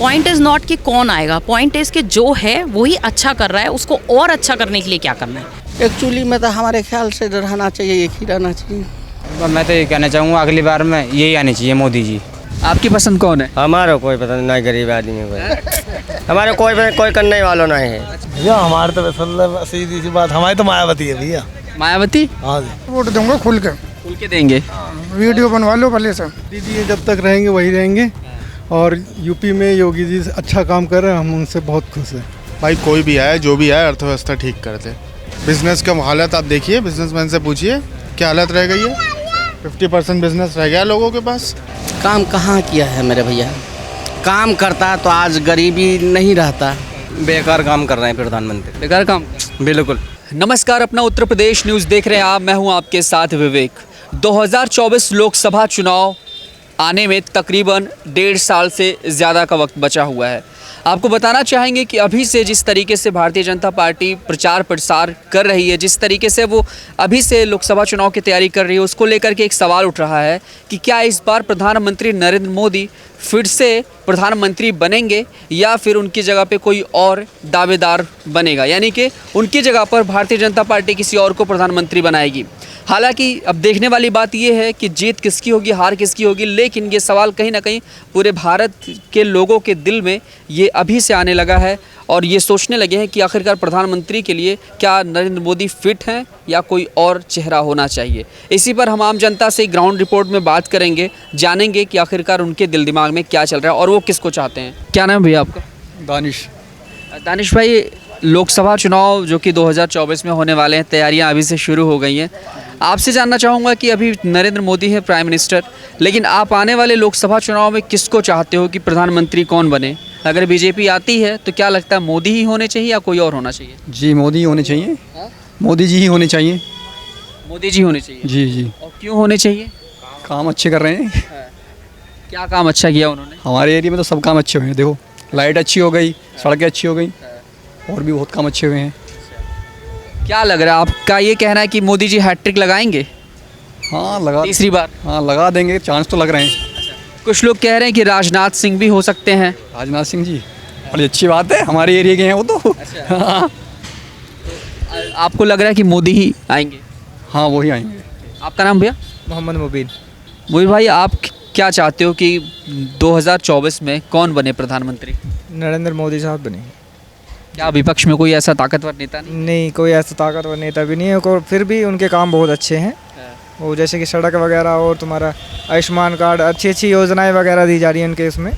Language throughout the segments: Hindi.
पॉइंट इज़ नॉट कि कौन आएगा, पॉइंट इज़ कि जो है वही अच्छा कर रहा है, उसको और अच्छा करने के लिए क्या करना है। एक्चुअली में तो हमारे ख्याल से रहना चाहिए, एक ही रहना चाहिए। मैं तो ये कहना चाहूँगा अगली बार में यही आनी चाहिए मोदी जी। आपकी पसंद कौन है? हमारा कोई पता नहीं, गरीब आदमी कोई हमारे कोई करने वालों नहीं है भैया। हमारे तो मतलब सीधी सी बात, हमारी तो मायावती है भैया। मायावती? हाँ जी। वोट दूंगा खुल के देंगे। वीडियो बनवा लो पहले से। दीदी जब तक रहेंगे वही रहेंगे। और यूपी में योगी जी अच्छा काम कर रहे हैं, हम उनसे बहुत खुश हैं। भाई कोई भी आए, जो भी आए, अर्थव्यवस्था ठीक कर दे। बिजनेस का हालत आप देखिए, बिजनेसमैन से पूछिए क्या हालत रह गई है। 50% बिजनेस रह गया लोगों के पास। काम कहाँ किया है मेरे भैया? काम करता तो आज गरीबी नहीं रहता। बेकार काम कर रहे हैं प्रधानमंत्री, बेकार काम। बिल्कुल। नमस्कार, अपना उत्तर प्रदेश न्यूज़ देख रहे हैं आप। मैं हूं आपके साथ विवेक। 2024 लोकसभा चुनाव आने में तकरीबन 1.5 साल से ज़्यादा का वक्त बचा हुआ है। आपको बताना चाहेंगे कि अभी से जिस तरीके से भारतीय जनता पार्टी प्रचार प्रसार कर रही है, जिस तरीके से वो अभी से लोकसभा चुनाव की तैयारी कर रही है, उसको लेकर के एक सवाल उठ रहा है कि क्या इस बार प्रधानमंत्री नरेंद्र मोदी फिर से प्रधानमंत्री बनेंगे या फिर उनकी जगह पे कोई और दावेदार बनेगा, यानी कि उनकी जगह पर भारतीय जनता पार्टी किसी और को प्रधानमंत्री बनाएगी। हालांकि अब देखने वाली बात यह है कि जीत किसकी होगी, हार किसकी होगी, लेकिन ये सवाल कहीं ना कहीं पूरे भारत के लोगों के दिल में ये अभी से आने लगा है और ये सोचने लगे हैं कि आखिरकार प्रधानमंत्री के लिए क्या नरेंद्र मोदी फिट हैं या कोई और चेहरा होना चाहिए। इसी पर हम आम जनता से ग्राउंड रिपोर्ट में बात करेंगे, जानेंगे कि आखिरकार उनके दिल दिमाग में क्या चल रहा है और वो किसको चाहते हैं। क्या नाम है भैया आपका? दानिश भाई, लोकसभा चुनाव जो कि 2024 में होने वाले हैं, तैयारियां अभी से शुरू हो गई हैं। आपसे जानना चाहूँगा कि अभी नरेंद्र मोदी है प्राइम मिनिस्टर, लेकिन आप आने वाले लोकसभा चुनाव में किसको चाहते हो कि प्रधानमंत्री कौन बने? अगर बीजेपी आती है तो क्या लगता है मोदी ही होने चाहिए या कोई और होना चाहिए? जी मोदी ही होने चाहिए। मोदी जी ही होने चाहिए। मोदी जी होने चाहिए? जी जी। और क्यों होने चाहिए? काम अच्छे कर रहे हैं। क्या काम अच्छा किया उन्होंने? हमारे एरिया में तो सब काम अच्छे हुए हैं। देखो, लाइट अच्छी हो गई, सड़कें अच्छी हो गई, और भी बहुत काम अच्छे हुए हैं। क्या लग रहा है, आपका ये कहना है कि मोदी जी हैट्रिक लगाएंगे? हाँ लगा, तीसरी बार? हाँ लगा देंगे, चांस तो लग रहे हैं। कुछ लोग कह रहे हैं कि राजनाथ सिंह भी हो सकते हैं। राजनाथ सिंह जी बड़ी अच्छी बात है, हमारे एरिया के हैं वो तो। हाँ। आपको लग रहा है कि मोदी ही आएंगे? हाँ वही आएंगे। आपका नाम भैया? मोहम्मद मुबीन। मोहित भाई, आप क्या चाहते हो कि 2024 में कौन बने प्रधानमंत्री? नरेंद्र मोदी साहब बने। क्या विपक्ष में कोई ऐसा ताकतवर नेता नहीं, कोई ऐसा ताकतवर नेता भी नहीं है, और फिर भी उनके काम बहुत अच्छे हैं। वो जैसे कि सड़क वगैरह और तुम्हारा आयुष्मान कार्ड, अच्छी अच्छी योजनाएं वगैरह दी जा रही हैं उनके उसमें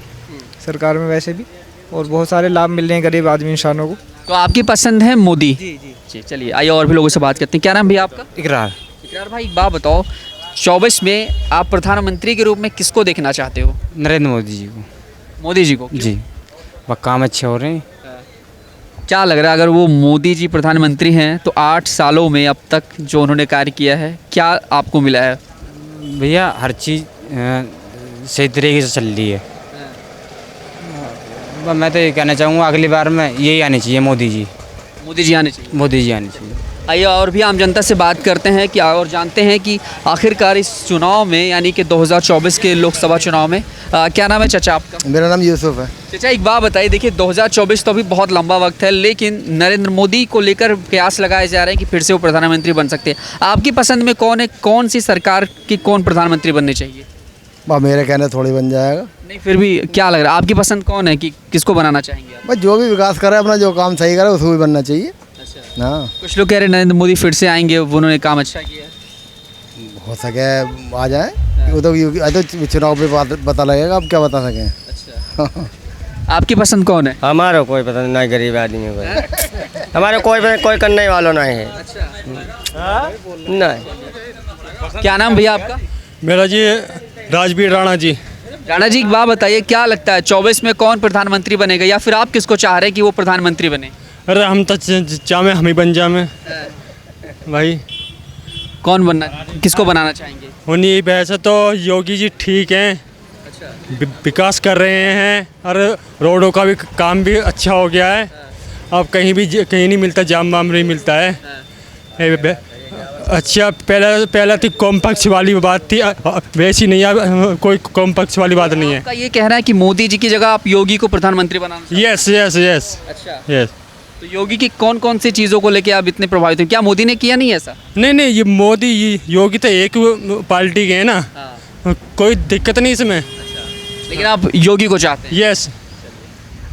सरकार में वैसे भी, और बहुत सारे लाभ मिल रहे हैं गरीब आदमी इंसानों को। तो आपकी पसंद है मोदी? जी जी। चलिए आइए और भी लोगों से बात करते हैं। क्या नाम भैया आपका? इकरार भाई, एक बात बताओ, 24 में आप प्रधानमंत्री के रूप में किसको देखना चाहते हो? नरेंद्र मोदी जी को। मोदी जी को? जी, वह काम अच्छे हो रहे हैं। क्या लग रहा है, अगर वो मोदी जी प्रधानमंत्री हैं तो 8 सालों में अब तक जो उन्होंने कार्य किया है, क्या आपको मिला है? भैया हर चीज़ सही तरीके से चल रही है। मैं तो ये कहना चाहूँगा अगली बार में यही आनी चाहिए मोदी जी। मोदी जी आने चाहिए? मोदी जी आनी चाहिए। आइए और भी आम जनता से बात करते हैं कि और जानते हैं कि आखिरकार इस चुनाव में, यानी कि 2024 के लोकसभा चुनाव में क्या नाम है चाचा आपका? मेरा नाम यूसुफ है। चाचा एक बात बताइए, देखिए 2024 तो अभी बहुत लंबा वक्त है, लेकिन नरेंद्र मोदी को लेकर कयास लगाए जा रहे हैं कि फिर से वो प्रधानमंत्री बन सकते हैं। आपकी पसंद में कौन है, कौन सी सरकार की कौन प्रधानमंत्री बनने चाहिए? मेरे कहने थोड़ी बन जाएगा। नहीं, फिर भी क्या लग रहा है, आपकी पसंद कौन है कि किसको बनाना चाहेंगे आप? बस जो भी विकास करे, अपना जो काम सही करे उसको भी बनना चाहिए। हाँ, कुछ लोग कह रहे हैं नरेंद्र मोदी फिर से आएंगे, उन्होंने काम अच्छा किया है। हो सके आ जाए, वो तो चुनाव पे पता लगेगा, अब क्या बता सकें। अच्छा। आपकी पसंद कौन है? हमारा कोई पता नहीं, गरीब आदमी कोई हमारे कोई करने वालों नहीं है। नहीं। क्या नाम भैया आपका? मेरा जी राजवीर राणा जी। राणा जी एक बात बताइए, क्या लगता है 24 में कौन प्रधानमंत्री बनेगा, या फिर आप किसको चाह रहे हैं कि वो प्रधानमंत्री बने? अरे हम तो चाहे हम ही बन जाए भाई। कौन बनना, किसको बनाना चाहेंगे? उन्हीं वैसे तो योगी जी ठीक हैं, विकास कर रहे हैं, और रोडों का भी काम भी अच्छा हो गया है। अब कहीं नहीं मिलता, जाम वाम नहीं मिलता है। अच्छा पहला थी कम पक्ष वाली बात थी, वैसी नहीं है, कोई कम पक्ष वाली बात नहीं है। आपका ये कहना है कि मोदी जी की जगह आप योगी को प्रधानमंत्री बनाना चाहते यस यस यस हैं? अच्छा, यस। तो योगी की कौन कौन सी चीज़ों को लेके आप इतने प्रभावित हैं? क्या मोदी ने किया नहीं ऐसा? नहीं ये मोदी योगी तो एक पार्टी के हैं ना, कोई दिक्कत नहीं इसमें। लेकिन आप योगी को चाहते हैं? यस।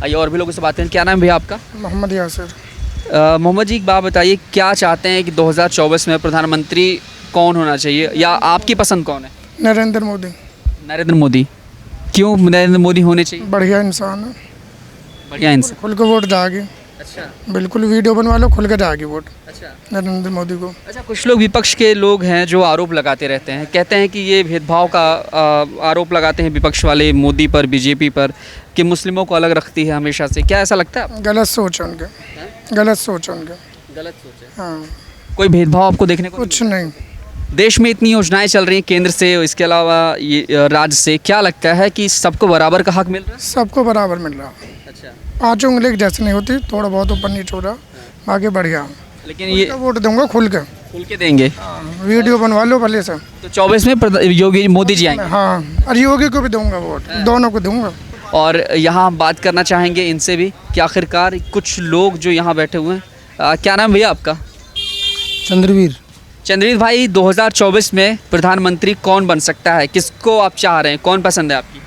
आइए और भी लोगों से बात करें। क्या नाम है भैया आपका? मोहम्मद यासिर। मोहम्मद जी, एक बात बताइए, क्या चाहते हैं कि 2024 में प्रधानमंत्री कौन होना चाहिए, या आपकी पसंद कौन है? नरेंद्र मोदी। नरेंद्र मोदी। क्यों नरेंद्र मोदी होने चाहिए? बढ़िया इंसान है, बढ़िया इंसान। खुल के वोट जाएगी। अच्छा बिल्कुल वीडियो बनवा लो, खुल के जाएगी वोट अच्छा नरेंद्र मोदी को। अच्छा, कुछ लोग विपक्ष के लोग हैं जो आरोप लगाते रहते हैं, कहते हैं कि ये भेदभाव का आरोप लगाते हैं विपक्ष वाले मोदी पर, बीजेपी पर, कि मुस्लिमों को अलग रखती है हमेशा से। क्या ऐसा लगता है आपको? गलत सोच है उनके, गलत सोच है उनके। गलत सोच है। हाँ, कोई भेदभाव आपको देखने को कुछ नहीं। देश में इतनी योजनाएं चल रही हैं केंद्र से, इसके अलावा ये राज्य से, क्या लगता है कि सबको बराबर का हक मिल रहा है? सबको बराबर मिल रहा। अच्छा, पाँचों उंगली जैसे नहीं होती, थोड़ा बहुत ऊपर नीचे हो रहा, बाकी बढ़िया। लेकिन ये वोट दूंगा खुल के देंगे। वीडियो बनवा लो भले से। तो 24 में योगी मोदी जी आएंगे। हाँ, और योगी को भी दूंगा वोट, दोनों को दूंगा। और यहाँ हम बात करना चाहेंगे इनसे भी कि आखिरकार कुछ लोग जो यहाँ बैठे हुए हैं। क्या नाम भैया आपका? चंद्रवीर। चंद्रवीर भाई, 2024 में प्रधानमंत्री कौन बन सकता है? किसको आप चाह रहे हैं? कौन पसंद है आपकी?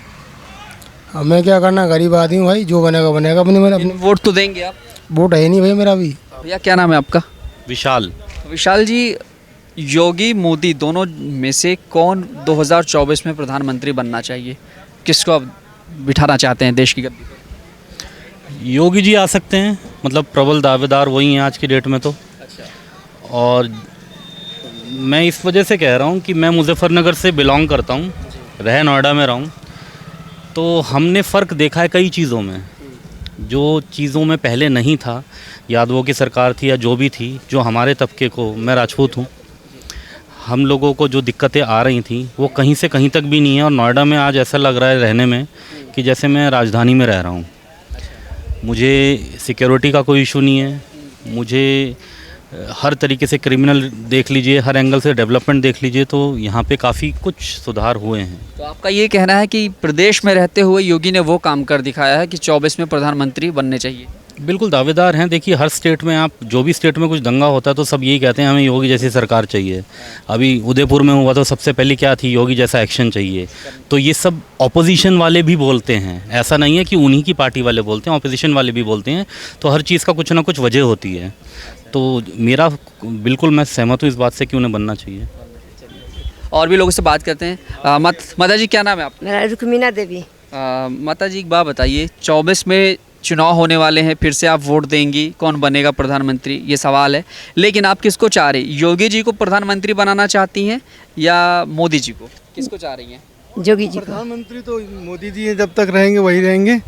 हमें क्या करना, गरीब आदमी हूँ भाई, जो बनेगा बनेगा। अपनी वोट तो देंगे आप? वोट है नहीं भाई मेरा भी। भैया क्या नाम है आपका? विशाल। विशाल जी, योगी मोदी दोनों में से कौन 2024 में प्रधानमंत्री बनना चाहिए? किसको आप बिठाना चाहते हैं देश की गद्दी पर? योगी जी आ सकते हैं, मतलब प्रबल दावेदार वही हैं आज की डेट में तो। अच्छा। और मैं इस वजह से कह रहा हूँ कि मैं मुजफ्फरनगर से बिलोंग करता हूँ, रह नोएडा में रहा हूँ, तो हमने फ़र्क देखा है कई चीज़ों में, जो चीज़ों में पहले नहीं था। यादवों की सरकार थी या जो भी थी, जो हमारे तबके को, मैं राजपूत हूँ, हम लोगों को जो दिक्कतें आ रही थी वो कहीं से कहीं तक भी नहीं है। और नोएडा में आज ऐसा लग रहा है रहने में कि जैसे मैं राजधानी में रह रहा हूँ। मुझे सिक्योरिटी का कोई इशू नहीं है, मुझे हर तरीके से क्रिमिनल देख लीजिए, हर एंगल से डेवलपमेंट देख लीजिए, तो यहाँ पे काफ़ी कुछ सुधार हुए हैं। तो आपका ये कहना है कि प्रदेश में रहते हुए योगी ने वो काम कर दिखाया है कि 24 में प्रधानमंत्री बनने चाहिए? बिल्कुल दावेदार हैं। देखिए, हर स्टेट में, आप जो भी स्टेट में कुछ दंगा होता है तो सब यही कहते हैं हमें योगी जैसी सरकार चाहिए। अभी उदयपुर में हुआ तो सबसे पहले क्या थी, योगी जैसा एक्शन चाहिए। तो ये सब ऑपोजिशन वाले भी बोलते हैं, ऐसा नहीं है कि उन्हीं की पार्टी वाले बोलते हैं, ऑपोजिशन वाले भी बोलते हैं। तो हर चीज़ का कुछ ना कुछ वजह होती है। तो मेरा बिल्कुल, मैं सहमत हूँ इस बात से कि उन्हें बनना चाहिए। और भी लोगों से बात करते हैं। माता जी क्या नाम है आपका? मेरा रुक्मीना देवी। माता जी, एक बात बताइए, 24 में चुनाव होने वाले हैं, फिर से आप वोट देंगी, कौन बनेगा प्रधानमंत्री, ये सवाल है। लेकिन आप किसको चाह रही, योगी जी को प्रधानमंत्री बनाना चाहती हैं या मोदी जी को? किसको चाह रही हैं? योगी जी को। प्रधानमंत्री तो मोदी जी जब तक रहेंगे वही रहेंगे।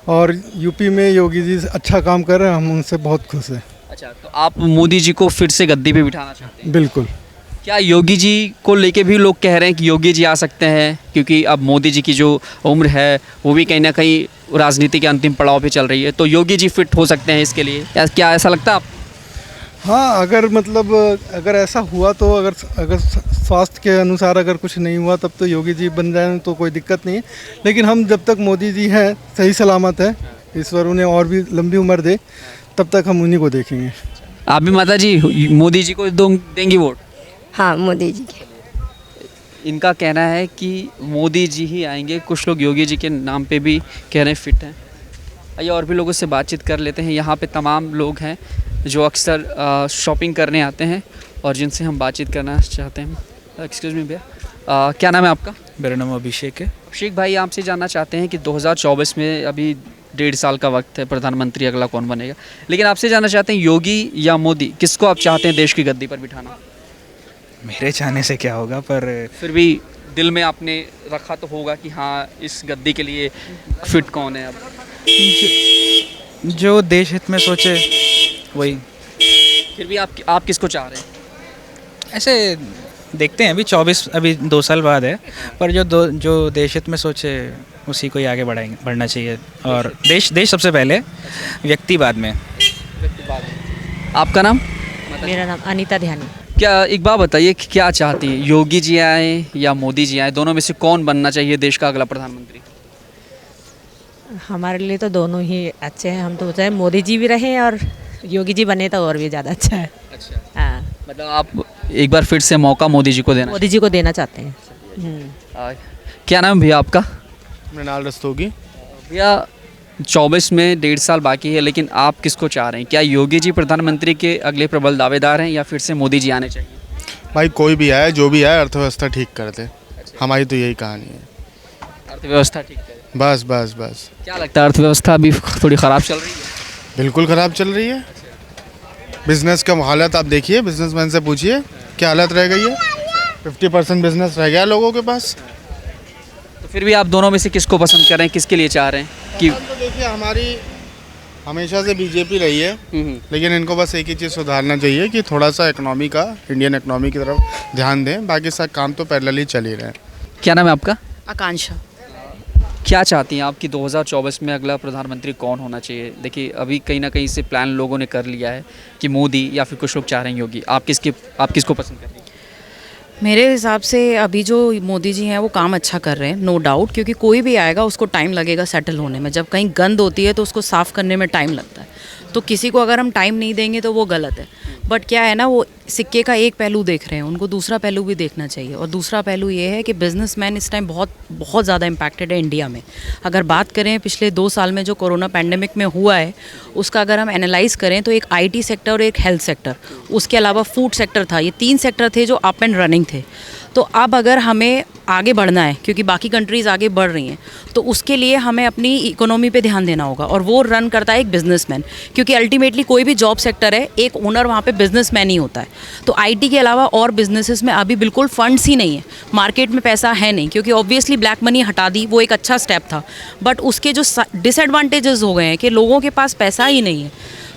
और यूपी में योगी जी अच्छा काम कर रहे हैं, हम उनसे बहुत खुश हैं। अच्छा, तो आप मोदी जी को फिर से गद्दी पे बिठाना चाहते हैं? बिल्कुल। क्या योगी जी को लेके भी लोग कह रहे हैं कि योगी जी आ सकते हैं, क्योंकि अब मोदी जी की जो उम्र है वो भी कहीं ना कहीं राजनीति के अंतिम पड़ाव पे चल रही है, तो योगी जी फिट हो सकते हैं इसके लिए? क्या ऐसा लगता है आपको? हाँ, अगर ऐसा हुआ तो अगर स्वास्थ्य के अनुसार अगर कुछ नहीं हुआ तब तो योगी जी बन जाए तो कोई दिक्कत नहीं है। लेकिन हम जब तक मोदी जी हैं, सही सलामत है, ईश्वर उन्हें और भी लंबी उम्र दे, तब तक हम उन्हीं को देखेंगे। आप भी माता जी मोदी जी को देंगी वोट? हाँ, मोदी जी के। इनका कहना है कि मोदी जी ही आएंगे, कुछ लोग योगी जी के नाम पे भी कह रहे हैं फिट हैं। आइए और भी लोगों से बातचीत कर लेते हैं। यहाँ पे तमाम लोग हैं जो अक्सर शॉपिंग करने आते हैं और जिनसे हम बातचीत करना चाहते हैं। एक्सक्यूज़ मी भैया, क्या नाम है आपका? मेरा नाम अभिषेक है। अभिषेक भाई, आपसे जानना चाहते हैं कि 2024 में अभी 1.5 साल का वक्त है, प्रधानमंत्री अगला कौन बनेगा, लेकिन आपसे जानना चाहते हैं योगी या मोदी, किसको आप चाहते हैं देश की गद्दी पर बिठाना? मेरे चाहने से क्या होगा, पर फिर भी दिल में आपने रखा तो होगा कि हाँ इस गद्दी के लिए फिट कौन है? अब जो देश हित में सोचे वही। फिर भी आप किसको चाह रहे हैं? ऐसे देखते हैं, अभी 2 साल बाद है, पर जो देश हित में सोचे उसी को ही आगे बढ़ना चाहिए। और देश सबसे पहले, व्यक्ति बाद में। आपका नाम? मेरा नाम अनीता ध्यानी। क्या एक बात बताइए कि क्या चाहती हैं, योगी जी आए या मोदी जी आए, दोनों में से कौन बनना चाहिए देश का अगला प्रधानमंत्री? हमारे लिए तो दोनों ही अच्छे हैं। हम तो चाहे मोदी जी भी रहे और योगी जी बने तो और भी ज़्यादा अच्छा है। अच्छा, हाँ, मतलब आप एक बार फिर से मौका मोदी जी को देना? मोदी जी को देना चाहते हैं। क्या नाम है भैया आपका? मृणाल रस्तोगी। भैया 24 में 1.5 साल बाकी है, लेकिन आप किसको चाह रहे हैं? क्या योगी जी प्रधानमंत्री के अगले प्रबल दावेदार हैं या फिर से मोदी जी आने चाहिए? भाई कोई भी आए, जो भी आए, अर्थव्यवस्था ठीक कर दे। हमारी तो यही कहानी है। अर्थव्यवस्था ठीक है, बस बस बस। क्या लगता है अर्थव्यवस्था अभी थोड़ी ख़राब चल रही है? बिल्कुल ख़राब चल रही है। बिजनेस का हालत आप देखिए, बिजनेसमैन से पूछिए क्या हालत रह गई है। 50% बिजनेस रह गया लोगों के पास। तो फिर भी आप दोनों में से किसको पसंद कर रहे हैं, किसके लिए चाह रहे हैं कि? तो देखिए, हमारी हमेशा से बीजेपी रही है, लेकिन इनको बस एक ही चीज़ सुधारना चाहिए कि थोड़ा सा इकोनॉमी का, इंडियन इकोनॉमी की तरफ ध्यान दें। बाकी सब काम तो पैरेलली चल ही रहे हैं। क्या नाम है आपका? आकांक्षा। क्या चाहती हैं आप कि 2024 में अगला प्रधानमंत्री कौन होना चाहिए? देखिए अभी कहीं ना कहीं से प्लान लोगों ने कर लिया है कि मोदी, या फिर कुछ लोग चाह रहे हैं योगी। आप किसको पसंद कर रही हैं? मेरे हिसाब से अभी जो मोदी जी हैं वो काम अच्छा कर रहे हैं, नो डाउट, क्योंकि कोई भी आएगा उसको टाइम लगेगा सेटल होने में। जब कहीं गंद होती है तो उसको साफ़ करने में टाइम लगता है, तो किसी को अगर हम टाइम नहीं देंगे तो वो गलत है। बट क्या है ना, वो सिक्के का एक पहलू देख रहे हैं, उनको दूसरा पहलू भी देखना चाहिए। और दूसरा पहलू ये है कि बिजनेसमैन इस टाइम बहुत ज़्यादा इम्पैक्टेड है इंडिया में। अगर बात करें पिछले 2 साल में जो कोरोना पैंडेमिक में हुआ है, उसका अगर हम एनालाइज करें तो एक IT सेक्टर और एक हेल्थ सेक्टर, उसके अलावा फूड सेक्टर था, ये 3 सेक्टर थे जो अप एंड रनिंग थे। तो अब अगर हमें आगे बढ़ना है, क्योंकि बाकी कंट्रीज़ आगे बढ़ रही हैं, तो उसके लिए हमें अपनी इकोनॉमी पे ध्यान देना होगा। और वो रन करता है एक बिजनेसमैन, क्योंकि अल्टीमेटली कोई भी जॉब सेक्टर है, एक ओनर वहाँ पे बिजनेसमैन ही होता है। तो IT के अलावा और बिजनेसेस में अभी बिल्कुल फंड्स ही नहीं है, मार्केट में पैसा है नहीं, क्योंकि ऑब्वियसली ब्लैक मनी हटा दी, वो एक अच्छा स्टेप था। बट उसके जो डिसएडवांटेजेस हो गए हैं कि लोगों के पास पैसा ही नहीं है,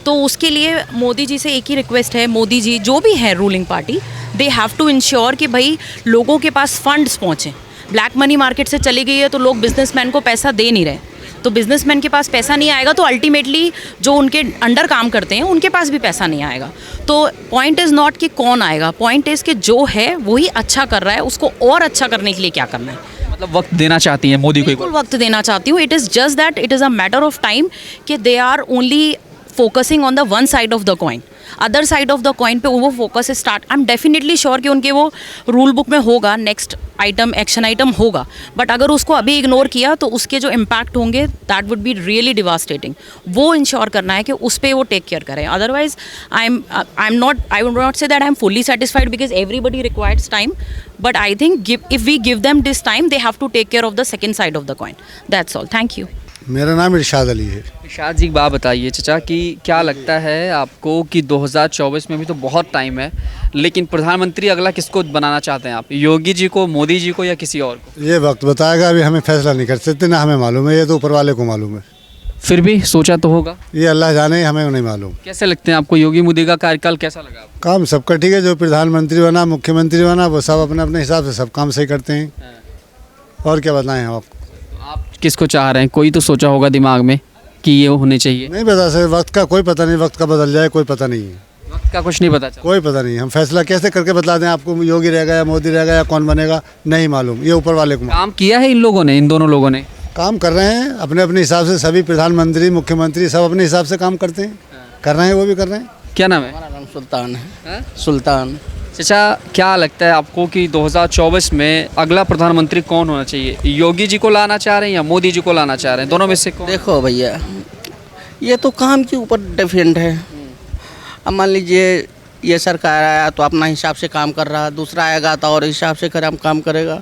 तो उसके लिए मोदी जी से एक ही रिक्वेस्ट है, मोदी जी जो भी है ruling party, they have to ensure कि भाई लोगों के पास फंड्स पहुँचें। ब्लैक मनी मार्केट से चली गई है तो लोग बिजनेसमैन को पैसा दे नहीं रहे, तो बिजनेसमैन के पास पैसा नहीं आएगा तो अल्टीमेटली जो उनके अंडर काम करते हैं उनके पास भी पैसा नहीं आएगा। तो पॉइंट इज़ नॉट कि कौन आएगा, पॉइंट इज़ कि जो है वही अच्छा कर रहा है, उसको और अच्छा करने के लिए क्या करना है। मतलब वक्त देना चाहती हैं मोदी को? बिल्कुल वक्त देना चाहती हूँ। It is just that it is a matter of time कि they are only focusing on the one side of the coin, other side of the coin पे वो focus start. I am definitely sure कि उनके वो रूल बुक में होगा, नेक्स्ट आइटम, एक्शन आइटम होगा, बट अगर उसको अभी इग्नोर किया तो उसके जो इम्पैक्ट होंगे that would be really devastating. वो इंश्योर करना है कि उस पर वो टेक केयर करें। Otherwise I would not say that I am fully satisfied because everybody requires time, but I think if we give them this time they have to take care of the second side of the coin. That's all, thank you. मेरा नाम इरशाद अली है। इरशाद जी, एक बात बताइए चाचा कि क्या लगता है आपको कि 2024 में भी तो बहुत टाइम है, लेकिन प्रधानमंत्री अगला किसको बनाना चाहते हैं आप? योगी जी को, मोदी जी को, या किसी और को? ये वक्त बताएगा, अभी हमें फैसला नहीं कर सकते, ना हमें मालूम है, ये तो ऊपर वाले को मालूम है। फिर भी सोचा तो होगा? ये अल्लाह जाने, हमें नहीं मालूम। कैसे लगते हैं आपको, योगी मोदी का कार्यकाल कैसा लगा आपको? काम सबका ठीक है, जो प्रधानमंत्री बना, मुख्यमंत्री बना, वो सब अपने अपने हिसाब से सब काम सही करते हैं। और क्या बताएं हम आपको? आप किसको चाह रहे हैं? कोई तो सोचा होगा दिमाग में कि ये होने चाहिए? नहीं बता सकते, वक्त का कोई पता नहीं, वक्त का बदल जाए कोई पता नहीं है। वक्त का कुछ नहीं पता चला? कोई पता नहीं। हम फैसला कैसे करके बता दें आपको, योगी रहेगा या मोदी रहेगा या कौन बनेगा, नहीं मालूम, ये ऊपर वाले को। काम किया है इन लोगों ने, इन दोनों लोगों ने काम कर रहे हैं अपने अपने हिसाब से, सभी प्रधानमंत्री, मुख्यमंत्री सब अपने हिसाब से काम करते हैं, कर रहे हैं, वो भी कर रहे हैं। क्या नाम है? हमारा नाम सुल्तान है। सुल्तान। चाचा, क्या लगता है आपको कि 2024 में अगला प्रधानमंत्री कौन होना चाहिए? योगी जी को लाना चाह रहे हैं या मोदी जी को लाना चाह रहे हैं? दोनों में से कौन? देखो भैया, ये तो काम के ऊपर डिपेंड है। अब मान लीजिए ये सरकार आया तो अपना हिसाब से काम कर रहा, दूसरा आएगा तो और हिसाब से काम करेगा।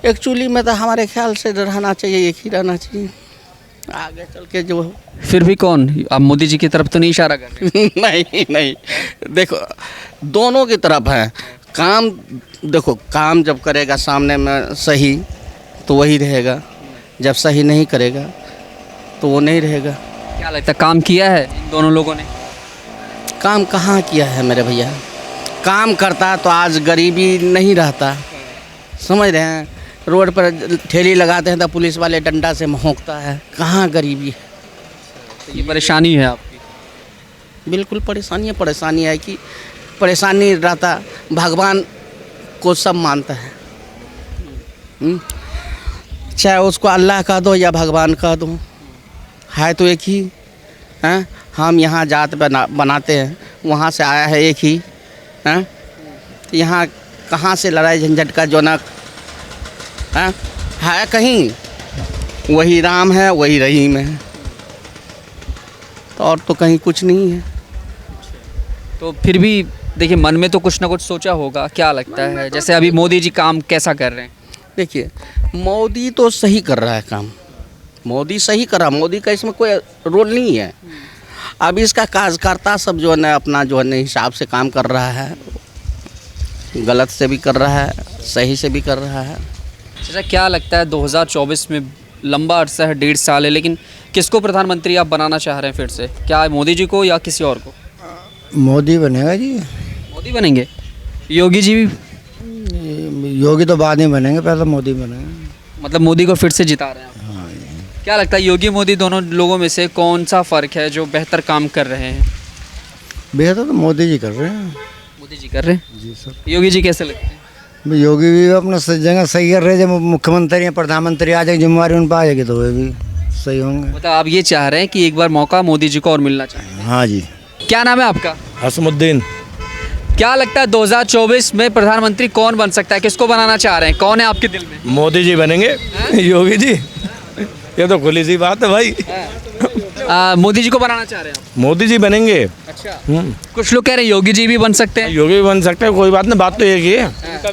एक्चुअली में तो हमारे ख्याल से रहना चाहिए, एक ही रहना चाहिए, आगे चल के जो। फिर भी कौन? आप मोदी जी की तरफ तो नहीं इशारा कर रहे? नहीं, देखो दोनों की तरफ है काम। देखो काम जब करेगा सामने में सही तो वही रहेगा, जब सही नहीं करेगा तो वो नहीं रहेगा। क्या लगता है काम किया है इन दोनों लोगों ने? काम कहाँ किया है मेरे भैया, काम करता तो आज गरीबी नहीं रहता। समझ रहे हैं, रोड पर ठेली लगाते हैं तो पुलिस वाले डंडा से भौंकता है, कहाँ गरीबी है। तो ये परेशानी है आपकी? बिल्कुल परेशानी है कि परेशानी रहता, भगवान को सब मानता है। चाहे उसको अल्लाह कह दो या भगवान कह दो, है तो एक ही हैं। हम यहाँ जात बनाते हैं, वहाँ से आया है एक ही हैं। यहाँ कहाँ से लड़ाई झंझट का जोनक है कहीं, वही राम है, वही रहीम है, तो और तो कहीं कुछ नहीं है। तो फिर भी देखिए मन में तो कुछ ना कुछ सोचा होगा, क्या लगता है जैसे अभी मोदी जी काम कैसा कर रहे हैं? देखिए मोदी तो सही कर रहा है काम, मोदी सही कर रहा है, मोदी का इसमें कोई रोल नहीं है। अब इसका कार्यकर्ता सब जो है ना अपना जो है ना हिसाब से काम कर रहा है, गलत से भी कर रहा है, सही से भी कर रहा है। अच्छा, क्या लगता है 2024 में लंबा अरसा है, 1.5 साल है, लेकिन किसको प्रधानमंत्री आप बनाना चाह रहे हैं फिर से? क्या मोदी जी को या किसी और को? मोदी बनेगा जी। मोदी बनेंगे? योगी जी भी? योगी तो बाद में बनेंगे, पहले मोदी बनेंगे। मतलब मोदी को फिर से जिता रहे हैं आप? हाँ। क्या लगता है योगी मोदी दोनों लोगों में से कौन सा फ़र्क है जो बेहतर काम कर रहे हैं? बेहतर तो मोदी जी कर रहे हैं। मोदी जी कर रहे हैं जी सर। योगी जी कैसे लगते हैं? योगी भी अपना जगह सही कर रहे हैं। जब मुख्यमंत्री या प्रधानमंत्री आ जाएगी, जिम्मेवारी उन पर आ जाएगी, तो वे भी सही होंगे। मतलब आप ये चाह रहे हैं कि एक बार मौका मोदी जी को और मिलना चाहिए? हाँ जी। क्या नाम है आपका? हसमुद्दीन। क्या लगता है 2024 में प्रधानमंत्री कौन बन सकता है? किसको बनाना चाह रहे हैं? कौन है आपके दिल में? मोदी जी बनेंगे। योगी जी, ये तो खुली सी बात है भाई। मोदी जी को बनाना चाह रहे हैं आप? मोदी जी बनेंगे। अच्छा। कुछ लोग कह रहे हैं योगी जी भी बन सकते हैं। योगी भी बन सकते हैं, कोई बात नहीं, बात तो एक ही है। अच्छा,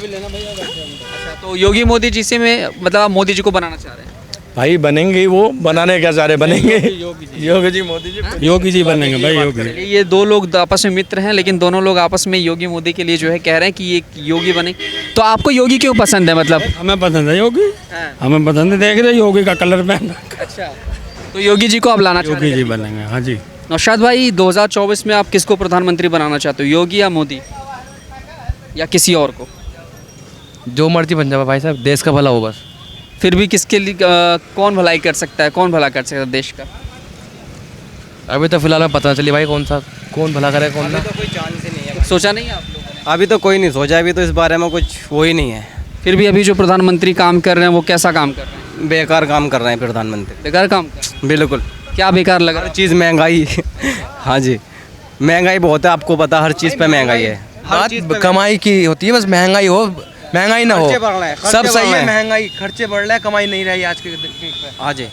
तो योगी मोदी जी से में मतलब आप मोदी जी को बनाना चाह रहे हैं? भाई बनेंगे, वो बनाने क्या चाह रहे, बनेंगे। योगी जी मोदी जी, योगी जी बनेंगे भाई, योगी। ये दो लोग आपस में मित्र हैं, लेकिन दोनों लोग आपस में योगी मोदी के लिए जो है कह रहे हैं कि ये योगी बने। तो आपको योगी क्यों पसंद है? मतलब हमें पसंद है योगी, हमें पसंद है। देख रहे योगी का कलर पहन। अच्छा, तो योगी जी को आप लाना चाहते हैं? योगी जी बनेंगे, हाँ जी। नौशाद भाई, 2024 में आप किसको प्रधानमंत्री बनाना चाहते हो, योगी या मोदी या किसी और को? जो मर्जी बन जाए भाई साहब, देश का भला हो बस। फिर भी किसके लिए कौन भलाई कर सकता है, कौन भला कर सकता है देश का? अभी तो फिलहाल में पता नहीं चली भाई कौन भला करे कौन ना। तो कोई चांस ही नहीं है। सोचा नहीं है आप लोगों ने? अभी तो कोई नहीं सोचा, अभी तो इस बारे में कुछ वो ही नहीं है। फिर भी अभी जो प्रधानमंत्री काम कर रहे हैं वो कैसा काम कर रहे हैं? बेकार काम कर रहे हैं प्रधानमंत्री। बेकार काम कर रहे हैं? बिल्कुल। क्या बेकार लगा? हर चीज़ महंगाई। हाँ जी, महंगाई बहुत है, आपको पता, हर चीज़ पे महंगाई है। बात कमाई की होती है, बस महंगाई हो, महंगाई ना हो, सब सही है। महंगाई, खर्चे बढ़ रहे हैं, कमाई नहीं रही आज के। हाँ जी,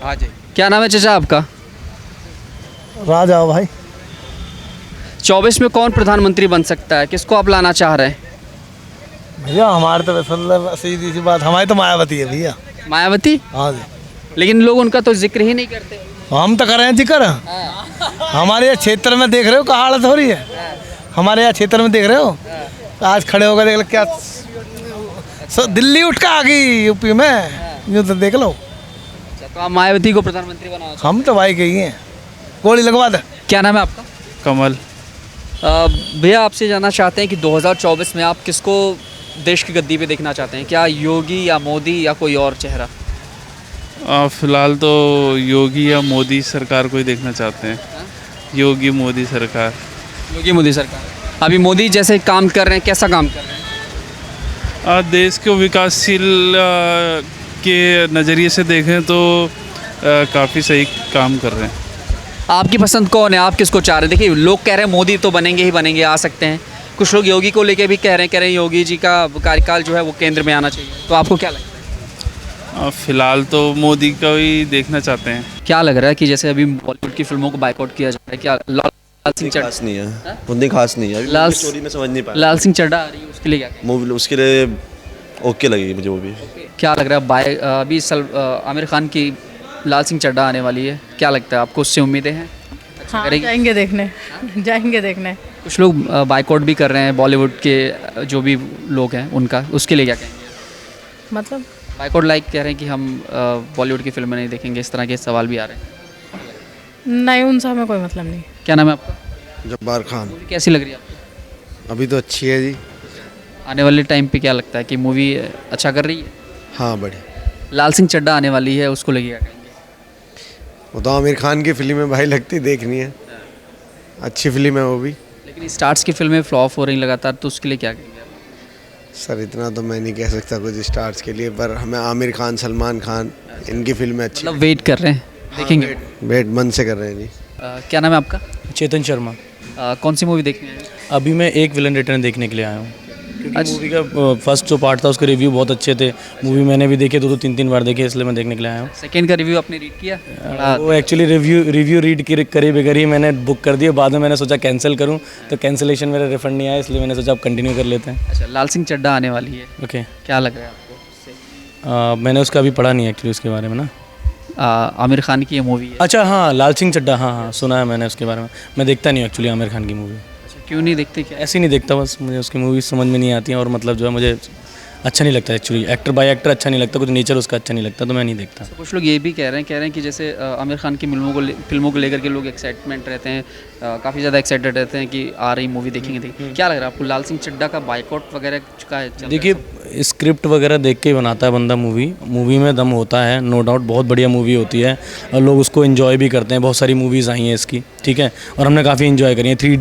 हाँ जी। क्या नाम है चाचा आपका? राजा भाई। 24 में कौन प्रधानमंत्री बन सकता है? किसको आप लाना चाह रहे हैं? भैया हमारे तो सीधी सी बात, हमारी तो मायावती है भैया। मायावती? हाँ जी। लेकिन लोग उनका तो जिक्र ही नहीं करते। हम तो कर रहे हैं जिक्र। हमारे यहाँ क्षेत्र में देख रहे हो क्या हालत हो रही है, हमारे यहाँ क्षेत्र में देख रहे हो। आज खड़े होकर देख लो क्या दिल्ली उठ के आ गई यूपी में, यूँ तो देख लो। तो आप मायावती को प्रधानमंत्री बनाना? हम तो भाई कही हैं, गोली लगवा दे। क्या नाम है आपका? कमल। भैया आपसे जानना चाहते हैं कि 2024 में आप किसको देश की गद्दी पे देखना चाहते हैं? क्या योगी या मोदी या कोई और चेहरा? फिलहाल तो योगी या मोदी सरकार को ही देखना चाहते हैं। योगी मोदी सरकार। योगी मोदी सरकार। अभी मोदी जैसे काम कर रहे हैं, कैसा काम कर रहे हैं? देश को विकासशील के नज़रिए से देखें तो काफ़ी सही काम कर रहे हैं। आपकी पसंद कौन है? आप किसको चाह रहे हैं? देखिए लोग कह रहे हैं मोदी तो बनेंगे ही बनेंगे, आ सकते हैं। कुछ लोग योगी को लेके भी कह रहे हैं योगी जी का कार्यकाल जो है वो केंद्र में आना चाहिए। तो आपको क्या लगता है? फ़िलहाल तो मोदी को ही देखना चाहते हैं। क्या लग रहा है कि जैसे अभी बॉलीवुड की फिल्मों को बाइकआउट किया जा रहा है, क्या लाल सिंह चड्ढा नहीं है, उतनी खास नहीं है। लाल स्टोरी में समझ नहीं पाया। लाल सिंह चड्ढा आ रही है, उसके लिए क्या मूवी, उसके लिए ओके लगेगी मुझे वो भी। क्या लग रहा है? अभी आमिर खान की लाल सिंह चड्ढा आने वाली है, क्या लगता है आपको? उससे उम्मीदें हैं? हाँ, जाएंगे देखने, जाएंगे देखने। कुछ लोग बाइकआउट भी कर रहे हैं बॉलीवुड के जो भी लोग हैं उनका, उसके लिए क्या कहेंगे? मतलब बाइकआउट लाइक कह रहे हैं कि हम बॉलीवुड की फिल्में नहीं देखेंगे, इस तरह के सवाल भी आ रहे हैं। नहीं, उनसे हमें कोई मतलब नहीं। क्या नाम है आपका? जब्बार खान। मूवी कैसी लग रही है आपको? अभी तो अच्छी है जी। आने वाले टाइम पे क्या लगता है कि मूवी अच्छा कर रही है? हाँ बढ़िया। लाल सिंह चड्ढा आने वाली है, उसको लेके क्या कहेंगे? वो तो आमिर खान की फिल्म है भाई, लगती देखनी है, अच्छी फिल्म है वो भी। लेकिन लेकिन स्टार्स की फिल्में फ्लॉप हो रही लगातार, तो उसके लिए क्या कहेंगे आप? सर इतना तो मैं नहीं कह सकता कुछ स्टार्स के लिए, पर हमें आमिर खान, सलमान खान, इनकी फिल्में अच्छी मतलब वेट कर रहे हैं, देखेंगे? वेट मन से कर रहे हैं जी। क्या नाम है आपका? चेतन शर्मा। कौन सी मूवी देखने आए हैं? अभी मैं एक विलन रिटर्न देखने के लिए आया हूँ, क्योंकि मूवी का फर्स्ट जो पार्ट था उसके रिव्यू बहुत अच्छे थे। मूवी मैंने भी देखी 2-3 बार देखी, इसलिए मैं देखने के लिए आया हूँ। सेकंड का रिव्यू आपने रीड किया? वो एक्चुअली रिव्यू रीड करे बगैर ही मैंने बुक कर दिया। बाद में मैंने सोचा कैंसिल करूँ, तो कैंसिलेशन मेरा रिफंड नहीं आया, इसलिए मैंने सोचा अब कंटिन्यू कर लेते हैं। अच्छा, लाल सिंह चड्ढा आने वाली है, ओके। क्या लग रहा है आपको उससे? मैंने उसका अभी पढ़ा नहीं एक्चुअली उसके बारे में ना। आमिर खान की ये मूवी है। अच्छा हाँ, लाल सिंह चड्ढा, हाँ सुना है मैंने उसके बारे में। मैं देखता नहीं हूँ एक्चुअली आमिर खान की मूवी। क्यों नहीं देखते? क्या ऐसे ही नहीं देखता, बस मुझे उसकी मूवी समझ में नहीं आती हैं, और मतलब जो है मुझे अच्छा नहीं लगता एक्चुअली। एक्टर बाय एक्टर अच्छा नहीं लगता, कुछ नेचर उसका अच्छा नहीं लगता, तो मैं नहीं देखता। कुछ लोग ये भी कह रहे हैं कि जैसे आमिर खान की फिल्मों को लेकर के लोग एक्साइटमेंट रहते हैं, काफ़ी ज़्यादा एक्साइटेड रहते हैं कि आ रही मूवी देखेंगे। क्या लग रहा है आपको, लाल सिंह चड्ढा का बाइकआउट वगैरह का है? देखिए, स्क्रिप्ट वगैरह देख के ही बनाता है बंदा मूवी में दम होता है, नो डाउट बहुत बढ़िया मूवी होती है, और लोग उसको एंजॉय भी करते हैं। बहुत सारी मूवीज़ आई हैं इसकी, ठीक है, और हमने काफ़ी एंजॉय करी है। 3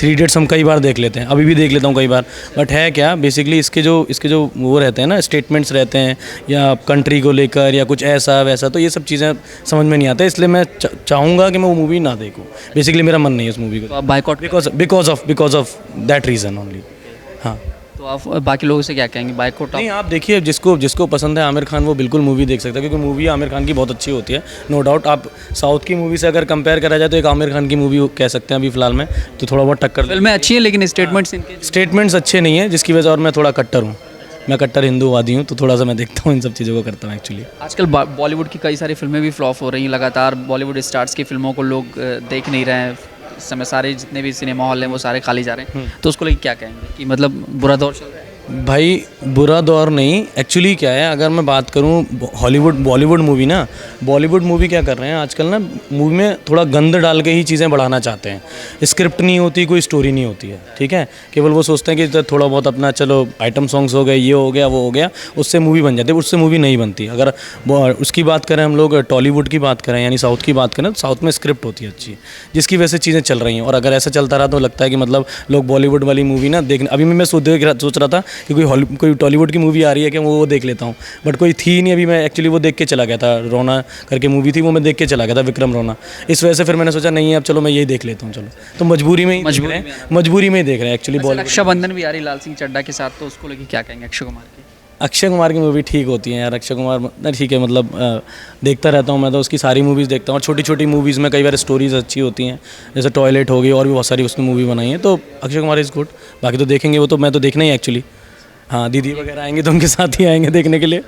इडियट्स हम कई बार देख लेते हैं, अभी भी देख लेता हूँ कई बार। बट है क्या, बेसिकली इसके जो वो रहते हैं ना, स्टेटमेंट्स रहते हैं या कंट्री को लेकर या कुछ ऐसा वैसा, तो ये सब चीज़ें समझ में नहीं आता, इसलिए मैं चाहूँगा कि मैं वो मूवी ना देखूँ। बेसिकली मेरा मन नहीं है उस मूवी को। Boycott because of that reason only. हाँ, तो आप बाकी लोगों से क्या कहेंगे? बाइकआउट नहीं, आप देखिए, जिसको पसंद है आमिर खान, वो बिल्कुल मूवी देख सकता है, क्योंकि मूवी आमिर खान की बहुत अच्छी होती है, नो डाउट। आप साउथ की मूवी से अगर कंपेयर करा जाए तो एक आमिर खान की मूवी कह सकते हैं अभी फिलहाल में, तो थोड़ा बहुत टक्कर। फिल्में अच्छी हैं, लेकिन स्टेटमेंट्स अच्छे नहीं है, जिसकी वजह से, और मैं थोड़ा कट्टर हूँ, मैं कट्टर हिंदूवादी हूँ, तो थोड़ा सा मैं देखता हूँ इन सब चीज़ों को, करता हूँ एक्चुअली। आजकल बॉलीवुड की कई सारी फिल्में भी फ्लॉप हो रही हैं लगातार। बॉलीवुड स्टार्स की फिल्मों को लोग देख नहीं रहे हैं, इस समय सारे जितने भी सिनेमा हॉल हैं वो सारे खाली जा रहे हैं, तो उसको लेकर क्या कहेंगे कि मतलब बुरा दौर चल रहा है? भाई बुरा दौर नहीं, एक्चुअली क्या है, अगर मैं बात करूं बॉलीवुड मूवी ना, बॉलीवुड मूवी क्या कर रहे हैं आजकल ना, मूवी में थोड़ा गंद डाल के ही चीज़ें बढ़ाना चाहते हैं। स्क्रिप्ट नहीं होती, कोई स्टोरी नहीं होती है, ठीक है। केवल वो सोचते हैं कि थोड़ा बहुत अपना चलो आइटम सॉन्ग्स हो गए, ये हो गया, वो हो गया, उससे मूवी बन जाती है। उससे मूवी नहीं बनती। अगर उसकी बात करें हम लोग, टॉलीवुड की बात करें यानी साउथ की बात करें, तो साउथ में स्क्रिप्ट होती है अच्छी, जिसकी वजह से चीज़ें चल रही हैं। और अगर ऐसा चलता रहा तो लगता है कि मतलब लोग बॉलीवुड वाली मूवी ना देखने, अभी मैं सोच रहा था कि कोई टॉलीवुड की मूवी आ रही है कि वो देख लेता हूँ, बट कोई थी नहीं। अभी मैं एक्चुअली वो देख के चला गया था, रोना करके मूवी थी, वो मैं देख के चला गया था, विक्रम रोना। इस वजह से फिर मैंने सोचा नहीं, अब चलो मैं यही देख लेता हूँ, चलो। तो मजबूरी में ही देख रहे हैं एक्चुअली। रक्षाबंधन भी आ रही लाल सिंह चड्ढा के साथ, तो उसको लेकर क्या कहेंगे अक्षय कुमार की? अक्षय कुमार की मूवी ठीक होती है यार, अक्षय कुमार ठीक है, मतलब देखता रहता हूँ मैं, तो उसकी सारी मूवीज़ देखता हूँ। और छोटी छोटी मूवीज़ में कई बार स्टोरीज अच्छी होती हैं, जैसे टॉयलेट हो गई, और भी बहुत सारी उसने मूवी बनाई है, तो अक्षय कुमार इज़ गुड। बाकी तो देखेंगे, वो तो मैं तो देखना ही एक्चुअली। हाँ, दीदी वगैरह आएंगे तो उनके साथ ही आएंगे देखने के लिए।